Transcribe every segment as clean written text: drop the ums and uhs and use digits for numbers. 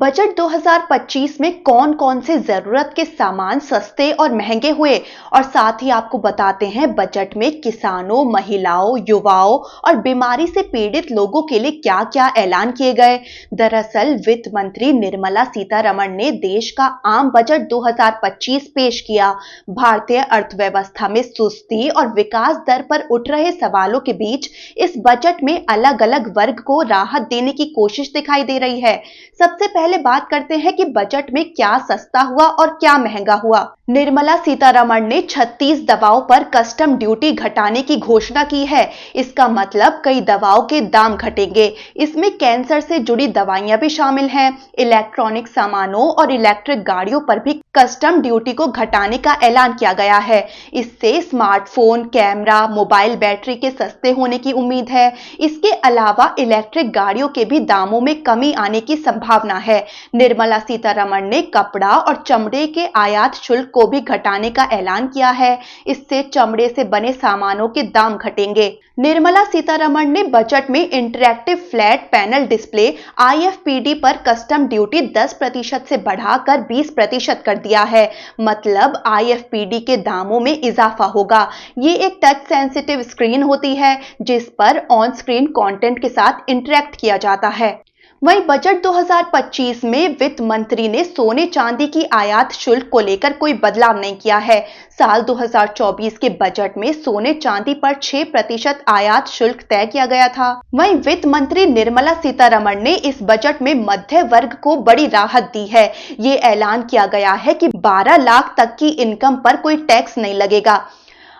Budget 2025 में कौन कौन से जरूरत के सामान सस्ते और महंगे हुए और साथ ही आपको बताते हैं बजट में किसानों, महिलाओं, युवाओं और बीमारी से पीड़ित लोगों के लिए क्या क्या ऐलान किए गए। दरअसल वित्त मंत्री निर्मला सीतारमण ने देश का आम बजट 2025 पेश किया। भारतीय अर्थव्यवस्था में सुस्ती और विकास दर पर उठ रहे सवालों के बीच इस बजट में अलग अलग वर्ग को राहत देने की कोशिश दिखाई दे रही है। सबसे पहले बात करते हैं कि बजट में क्या सस्ता हुआ और क्या महंगा हुआ। निर्मला सीतारमण ने 36 दवाओं पर कस्टम ड्यूटी घटाने की घोषणा की है। इसका मतलब कई दवाओं के दाम घटेंगे। इसमें कैंसर से जुड़ी दवाइयां भी शामिल हैं। इलेक्ट्रॉनिक सामानों और इलेक्ट्रिक गाड़ियों पर भी कस्टम ड्यूटी को घटाने का ऐलान किया गया है। इससे स्मार्टफोन, कैमरा, मोबाइल बैटरी के सस्ते होने की उम्मीद है। इसके अलावा इलेक्ट्रिक गाड़ियों के भी दामों में कमी आने की संभावना है। निर्मला सीतारमण ने कपड़ा और चमड़े के आयात शुल्क को भी घटाने का ऐलान किया है। इससे चमड़े से बने सामानों के दाम घटेंगे। निर्मला सीतारमण ने बजट में interactive flat panel display IFPD पर कस्टम ड्यूटी 10% से बढ़ाकर 20% कर दिया है। मतलब IFPD के दामों में इजाफा होगा। ये एक टच सेंसिटिव स्क्रीन होती है जिस पर ऑन स्क्रीन कंटेंट के साथ इंटरैक्ट किया जाता है। वहीं बजट 2025 में वित्त मंत्री ने सोने चांदी की आयात शुल्क को लेकर कोई बदलाव नहीं किया है। साल 2024 के बजट में सोने चांदी पर 6% आयात शुल्क तय किया गया था। वहीं वित्त मंत्री निर्मला सीतारमण ने इस बजट में मध्य वर्ग को बड़ी राहत दी है। ये ऐलान किया गया है कि 12 लाख तक की इनकम पर कोई टैक्स नहीं लगेगा।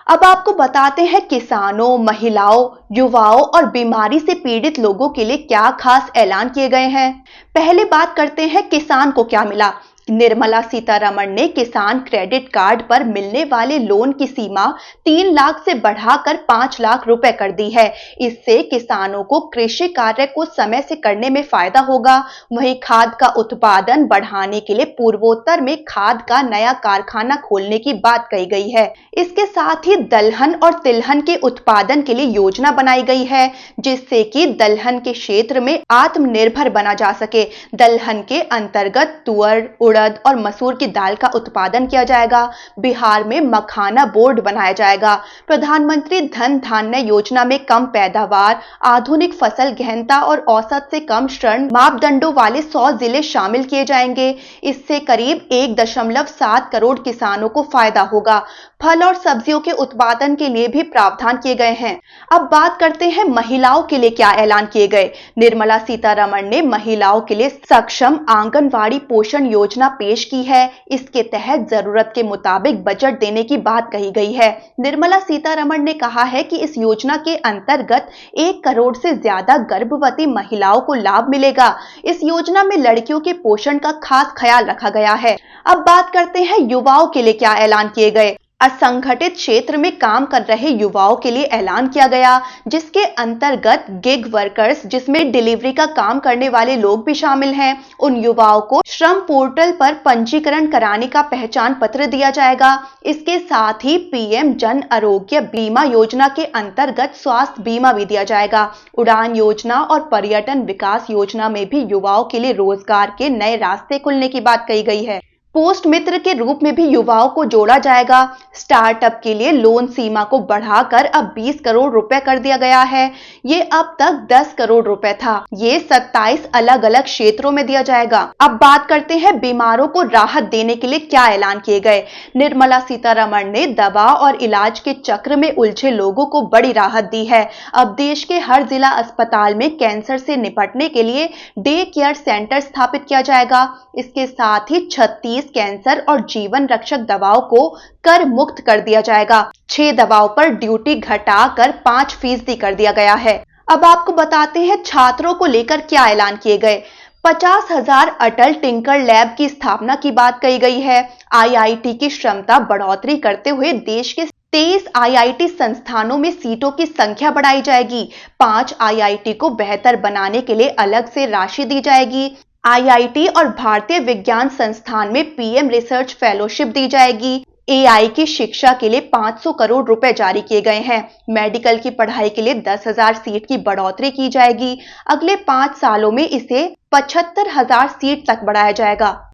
अब आपको बताते हैं किसानों, महिलाओं, युवाओं और बीमारी से पीड़ित लोगों के लिए क्या खास ऐलान किए गए हैं। पहले बात करते हैं किसान को क्या मिला। निर्मला सीतारमण ने किसान क्रेडिट कार्ड पर मिलने वाले लोन की सीमा 3 लाख से बढ़ाकर 5 लाख रुपए कर दी है। इससे किसानों को कृषि कार्य को समय से करने में फायदा होगा। वहीं खाद का उत्पादन बढ़ाने के लिए पूर्वोत्तर में खाद का नया कारखाना खोलने की बात कही गई है। इसके साथ ही दलहन और तिलहन के उत्पादन के लिए योजना बनाई गई है जिससे कि दलहन के क्षेत्र में आत्मनिर्भर बना जा सके। दलहन के अंतर्गत तुअर, उड़द और मसूर की दाल का उत्पादन किया जाएगा। बिहार में मखाना बोर्ड बनाया जाएगा। प्रधानमंत्री धन धान्य योजना में कम पैदावार, आधुनिक फसल गहनता और औसत से कम ऋण मापदंडों वाले 100 जिले शामिल किए जाएंगे। इससे करीब 1.7 करोड़ किसानों को फायदा होगा। फल और सब्जियों के उत्पादन के लिए भी प्रावधान किए गए हैं। अब बात करते हैं महिलाओं के लिए क्या ऐलान किए गए। निर्मला सीतारमण ने महिलाओं के लिए सक्षम आंगनवाड़ी पोषण योजना पेश की है। इसके तहत जरूरत के मुताबिक बजट देने की बात कही गई है। निर्मला सीतारमण ने कहा है कि इस योजना के अंतर्गत 1 करोड़ से ज्यादा गर्भवती महिलाओं को लाभ मिलेगा। इस योजना में लड़कियों के पोषण का खास ख्याल रखा गया है। अब बात करते हैं युवाओं के लिए क्या ऐलान किए गए। असंगठित क्षेत्र में काम कर रहे युवाओं के लिए ऐलान किया गया जिसके अंतर्गत गिग वर्कर्स, जिसमें डिलीवरी का काम करने वाले लोग भी शामिल हैं, उन युवाओं को श्रम पोर्टल पर पंजीकरण कराने का पहचान पत्र दिया जाएगा। इसके साथ ही PM जन आरोग्य बीमा योजना के अंतर्गत स्वास्थ्य बीमा भी दिया जाएगा। उड़ान योजना और पर्यटन विकास योजना में भी युवाओं के लिए रोजगार के नए रास्ते खुलने की बात कही गई है। पोस्ट मित्र के रूप में भी युवाओं को जोड़ा जाएगा। स्टार्टअप के लिए लोन सीमा को बढ़ाकर अब 20 करोड़ रुपए कर दिया गया है। ये अब तक 10 करोड़ रुपए था। ये 27 अलग अलग क्षेत्रों में दिया जाएगा। अब बात करते हैं बीमारों को राहत देने के लिए क्या ऐलान किए गए। निर्मला सीतारमण ने दवा और इलाज के चक्र में उलझे लोगों को बड़ी राहत दी है। अब देश के हर जिला अस्पताल में कैंसर से निपटने के लिए डे केयर सेंटर स्थापित किया जाएगा। इसके साथ ही 36 कैंसर और जीवन रक्षक दवाओं को कर मुक्त कर दिया जाएगा। 6 दवाओं पर ड्यूटी घटाकर 5% कर दिया गया है। अब आपको बताते हैं छात्रों को लेकर क्या ऐलान किए गए। 50,000 अटल टिंकर लैब की स्थापना की बात कही गई है। IIT की क्षमता बढ़ोतरी करते हुए देश के 23 IIT संस्थानों में सीटों की संख्या बढ़ाई जाएगी। 5 IIT को बेहतर बनाने के लिए अलग से राशि दी जाएगी। IIT और भारतीय विज्ञान संस्थान में PM रिसर्च फेलोशिप दी जाएगी। एआई की शिक्षा के लिए 500 करोड़ रुपए जारी किए गए हैं। मेडिकल की पढ़ाई के लिए 10,000 सीट की बढ़ोतरी की जाएगी। अगले 5 सालों में इसे 75,000 सीट तक बढ़ाया जाएगा।